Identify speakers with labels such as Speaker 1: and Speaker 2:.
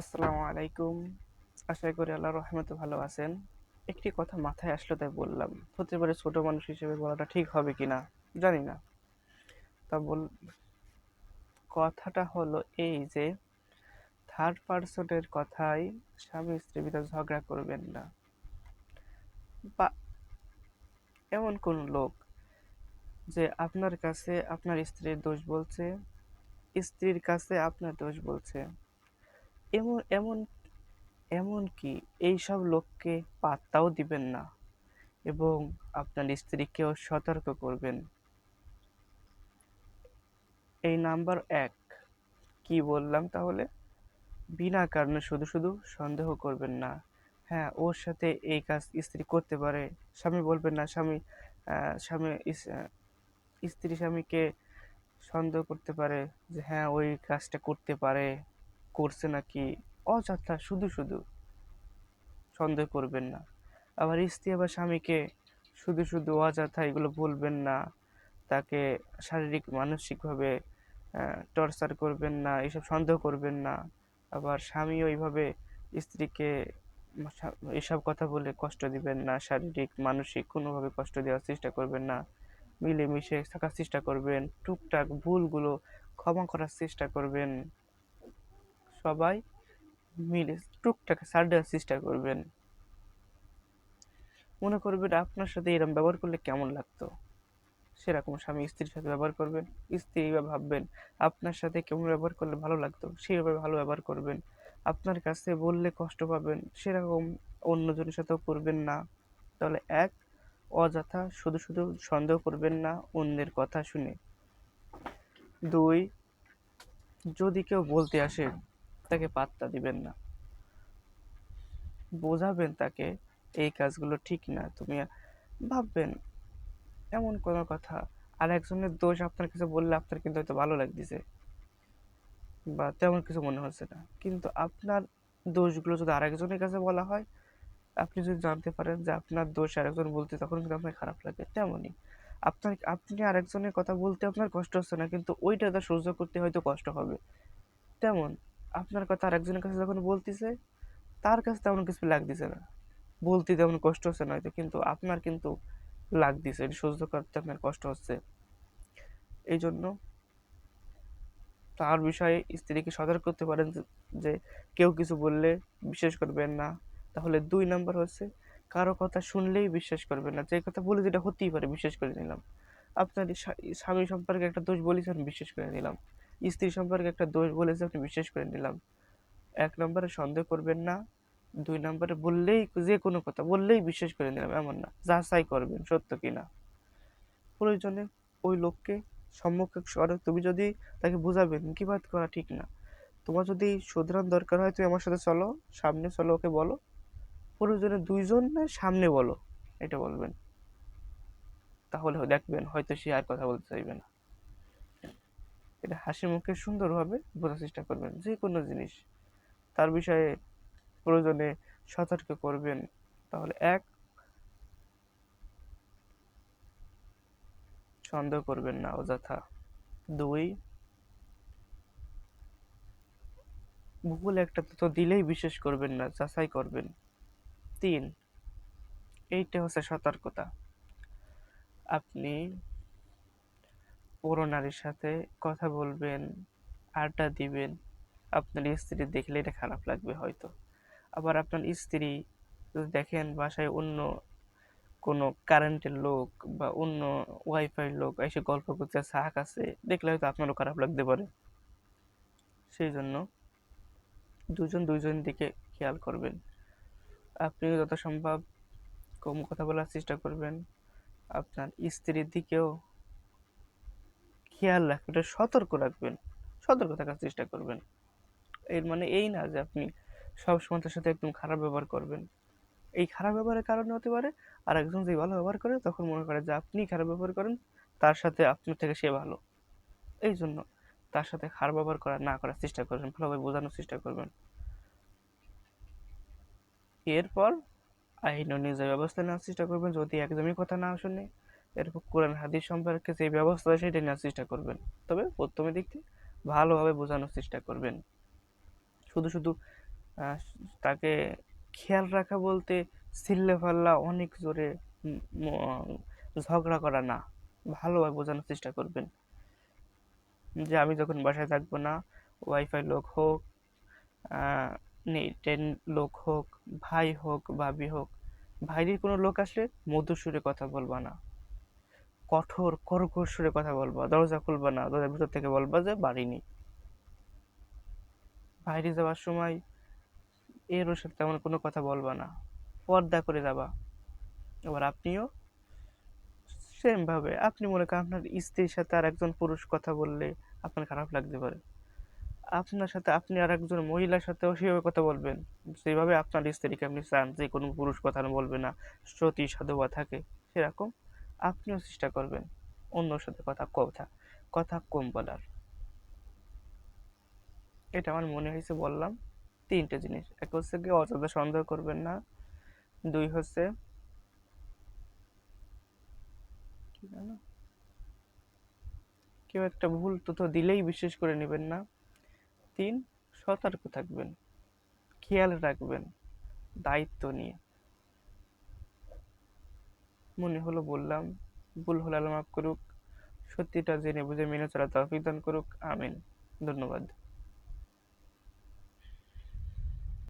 Speaker 1: আসসালামু আলাইকুম। আশা করি আল্লাহর রহমতে ভালো আছেন। একটি কথা মাথায় আসলো তাই বললাম। হতে পারে ছোট মানুষ হিসেবে বলাটা ঠিক হবে কিনা জানি না। তা বল কথাটা হলো এই যে থার্ড পারসনের কথায় স্বামী স্ত্রীর ভিতরে ঝগড়া করবেন না। বা এমন কোন লোক যে আপনার কাছে আপনার স্ত্রীর দোষ বলছে, স্ত্রীর কাছে আপনার দোষ বলছে। এমন এমন এমনকি এইসব লোককে পাত্তাও দিবেন না এবং আপনার স্ত্রীকেও সতর্ক করবেন। এই নাম্বার এক। কি বললাম তাহলে? বিনা কারণে শুধু শুধু সন্দেহ করবেন না। হ্যাঁ, ওর সাথে এই কাজ স্ত্রী করতে পারে। স্বামী বলবেন না, স্বামী স্ত্রী স্বামীকে সন্দেহ করতে পারে যে হ্যাঁ ওই কাজটা করতে পারে, করছে নাকি। অযথা শুধু শুধু সন্দেহ করবেন না। আবার স্ত্রী আবার স্বামীকে শুধু শুধু অযথা এগুলো বলবেন না। তাকে শারীরিক মানসিকভাবে টর্চার করবেন না, এসব সন্দেহ করবেন না। আবার স্বামীও এইভাবে স্ত্রীকে এসব কথা বলে কষ্ট দিবেন না, শারীরিক মানসিক কোনোভাবে কষ্ট দেওয়ার চেষ্টা করবেন না। মিলেমিশে থাকার চেষ্টা করবেন, টুকটাক ভুলগুলো ক্ষমা করার চেষ্টা করবেন। সবাই মিলে টুকটাক ছাড় দেওয়ার চেষ্টা করবেন। মনে করবেন আপনার সাথে এরকম ব্যবহার করলে কেমন লাগতো, সেরকম স্বামী স্ত্রীর সাথে ব্যবহার করবেন। স্ত্রী বা ভাববেন আপনার সাথে কেমন ব্যবহার করলে ভালো লাগতো, সেইভাবে ভালো ব্যবহার করবেন। আপনার কাছে বললে কষ্ট পাবেন, সেরকম অন্যজনের সাথেও করবেন না। তাহলে এক, অযথা শুধু শুধু সন্দেহ করবেন না অন্যের কথা শুনে। দুই, যদি কেউ বলতে আসে তাকে পাত্তা দিবেন না, বোঝাবেন তাকে এই কাজগুলো ঠিক না। তুমি ভাববেন এমন কোনো কথা আর একজনের দোষ আপনার কাছে বললে আপনার কিন্তু হয়তো ভালো লাগতেছে বা তেমন কিছু মনে হচ্ছে না, কিন্তু আপনার দোষগুলো যদি আরেকজনের কাছে বলা হয়, আপনি যদি জানতে পারেন যে আপনার দোষ আরেকজন বলতে, তখন কিন্তু আপনার খারাপ লাগে। তেমনই আপনি আরেকজনের কথা বলতে আপনার কষ্ট হচ্ছে না, কিন্তু ওইটা তার সহ্য করতে হয়তো কষ্ট হবে। তেমন আপনার কথা আরেকজনের কাছে যখন বলতেছে, তার কাছে তেমন কিছু লাগতেছে না, বলতে তেমন কষ্ট হচ্ছে না হয়তো, কিন্তু আপনার কিন্তু লাগতেছে, এটা সহ্য করতে আপনার কষ্ট হচ্ছে। এই জন্য তার বিষয়ে স্ত্রীকে সতর্ক করতে পারেন যে কেউ কিছু বললে বিশ্বাস করবেন না। তাহলে দুই নাম্বার হচ্ছে কারো কথা শুনলেই বিশ্বাস করবেন না। যে কথা বলে যেটা হতেই পারে বিশ্বাস করে নিলাম। আপনার স্বামী সম্পর্কে একটা দোষ বলেছেন, বিশ্বাস করে নিলাম। স্ত্রী সম্পর্কে একটা দোষ বলেছে, আপনি বিশ্বাস করে নিলাম। এক নম্বরে সন্দেহ করবেন না। দুই নম্বরে বললেই, যে কোনো কথা বললেই বিশ্বাস করে নিলাম এমন না, যাচাই করবেন সত্য কিনা। প্রয়োজনে ওই লোককে সম্মুখে করে তুমি যদি তাকে বুঝাবেন মুখিবাদ করা ঠিক না। তোমার যদি শুধরান দরকার হয় তুমি আমার সাথে চলো, সামনে চলো, ওকে বলো। প্রয়োজনে দুইজনের সামনে বলো, এটা বলবেন। তাহলে দেখবেন হয়তো সে আর কথা বলতে চাইবে না। এটা হাসি মুখে সুন্দরভাবে বোঝার চেষ্টা করবেন যে কোনো জিনিস তার বিষয়ে প্রয়োজনে সতর্ক করবেন। তাহলে এক, সন্দেহ করবেন না অযথা। দুই, ভুল একটা তথ্য দিলেই বিশ্বাস করবেন না, যাচাই করবেন। তিন, এইটা হচ্ছে সতর্কতা। আপনি পুরো নারীর সাথে কথা বলবেন, আড্ডা দিবেন, আপনার স্ত্রী দেখলে এটা খারাপ লাগবে হয়তো। আবার আপনার স্ত্রী যদি দেখেন বাসায় অন্য কোনো কারেন্টের লোক বা অন্য ওয়াইফাই লোক এসে গল্প করতে চা খাচ্ছে, দেখলে হয়তো আপনারও খারাপ লাগতে পারে। সেই জন্য দুজন দুইজন দিকে খেয়াল করবেন। আপনি যত সম্ভব কম কথা বলার চেষ্টা করবেন। আপনার স্ত্রীর দিকেও খেয়াল রাখবেন, এটা সতর্ক রাখবেন, সতর্ক থাকার চেষ্টা করবেন। এর মানে এই না যে আপনি সবসময় তার সাথে একদম খারাপ ব্যবহার করবেন। এই খারাপ ব্যবহারের কারণে হতে পারে আর একজন যে ভালো ব্যবহার করে তখন মনে করে যে আপনি খারাপ ব্যবহার করেন, তার সাথে আপনার থেকে সে ভালো। এই জন্য তার সাথে খারাপ ব্যবহার না করার চেষ্টা করবেন, ভালোভাবে বোঝানোর চেষ্টা করবেন। এরপর আইন অনুযায়ী ব্যবস্থা নেওয়ার চেষ্টা করবেন। যদি একদমই কথা না শুনে, এরপর কোরআন হাদিস সম্পর্কে যে ব্যবস্থা সেটা নেওয়ার চেষ্টা করবেন। তবে প্রথমে দিক থেকে ভালোভাবে বোঝানোর চেষ্টা করবেন। শুধু শুধু আহ, তাকে খেয়াল রাখা বলতে চিল্লে পাল্লা অনেক জোরে উম, ঝগড়া করা না, ভালোভাবে বোঝানোর চেষ্টা করবেন যে আমি যখন বাসায় থাকবো না, ওয়াইফাই লোক হোক, নেটের লোক হোক, ভাই হোক, ভাবি হোক, বাইরের কোনো লোক আসলে মধুর সুরে কথা বলবা না, কঠোর কর্কশ সুরে কথা বলবা, দরজা খুলবা না, দরজার ভিতর থেকে বলবা যে বাড়ি নেই। বাইরে যাওয়ার সময় এর ওর সাথে তেমন কোনো কথা বলবা না, পর্দা করে যাবা। আবার আপনিও সেম ভাবে, আপনি মনে করেন আপনার স্ত্রীর সাথে আর একজন পুরুষ কথা বললে আপনার খারাপ লাগতে পারে, আপনার সাথে আপনি আর একজন মহিলার সাথেও সেভাবে কথা বলবেন, যেভাবে আপনার স্ত্রীকে আপনি চান যে কোনো পুরুষ কথা বলবে না, সতী সাধুবা থাকে, সেরকম আপনিও চেষ্টা করবেন অন্যর সাথে কথা কম বলার। এটা আমার মনে হয়েছে বললাম। তিনটে জিনিস, এক হচ্ছে কি অযথা সন্দেহ করবেন না, দুই হচ্ছে কি জানো, কেউ একটা ভুল তথ্য দিলেই বিশ্বাস করে নেবেন না, তিন সতর্ক থাকবেন, খেয়াল রাখবেন, দায়িত্ব নিয়ে। মনে হলো বললাম, ভুল হলে আল্লাহ মাফ করুক, সত্যিটা জেনে বুঝে মেনে চলা তৌফিক দান করুক, আমিন। ধন্যবাদ।